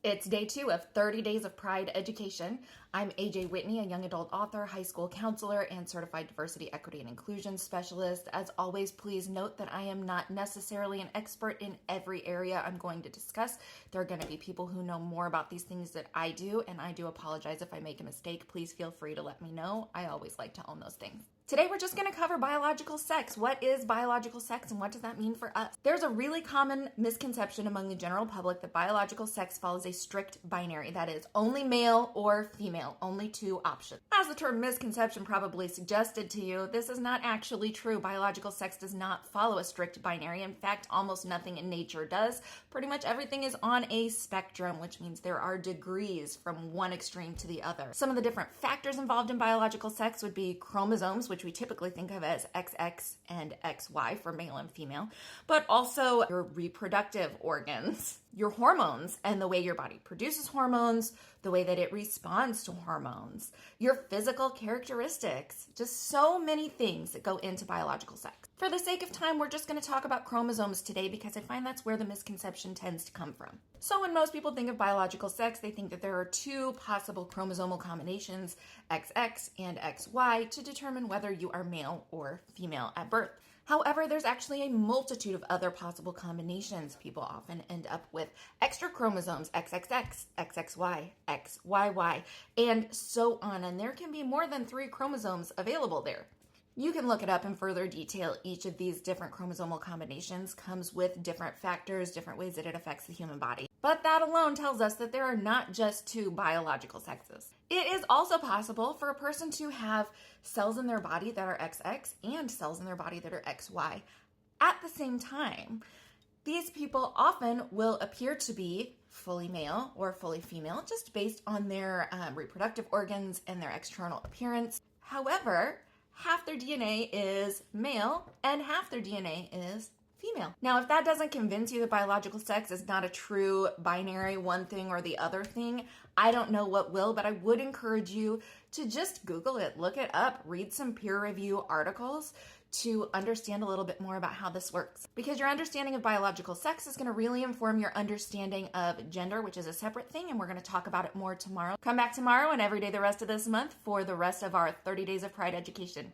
It's day 2 of 30 Days of Pride Education. I'm AJ Whitney, a young adult author, high school counselor, and certified diversity, equity, and inclusion specialist. As always, please note that I am not necessarily an expert in every area I'm going to discuss. There are going to be people who know more about these things than I do, and I do apologize if I make a mistake. Please feel free to let me know. I always like to own those things. Today, we're just going to cover biological sex. What is biological sex and what does that mean for us? There's a really common misconception among the general public that biological sex follows a strict binary. That is, only male or female, only two options. As the term misconception probably suggested to you, this is not actually true. Biological sex does not follow a strict binary. In fact, almost nothing in nature does. Pretty much everything is on a spectrum, which means there are degrees from one extreme to the other. Some of the different factors involved in biological sex would be chromosomes, which we typically think of as XX and XY for male and female, but also your reproductive organs, your hormones and the way your body produces hormones, the way that it responds to hormones, your physical characteristics, just so many things that go into biological sex. For the sake of time, we're just going to talk about chromosomes today because I find that's where the misconception tends to come from. So when most people think of biological sex, they think that there are two possible chromosomal combinations, XX and XY, to determine whether you are male or female at birth. However, there's actually a multitude of other possible combinations. People often end up with extra chromosomes, XXX, XXY, XYY, and so on. And there can be more than 3 chromosomes available there. You can look it up in further detail. Each of these different chromosomal combinations comes with different factors, different ways that it affects the human body. But that alone tells us that there are not just 2 biological sexes. It is also possible for a person to have cells in their body that are XX and cells in their body that are XY at the same time. These people often will appear to be fully male or fully female just based on their reproductive organs and their external appearance. However, half their DNA is male and half their DNA is female. Now, if that doesn't convince you that biological sex is not a true binary one thing or the other thing, I don't know what will, but I would encourage you to just Google it, look it up, read some peer review articles to understand a little bit more about how this works. Because your understanding of biological sex is going to really inform your understanding of gender, which is a separate thing, and we're going to talk about it more tomorrow. Come back tomorrow and every day the rest of this month for the rest of our 30 Days of Pride education.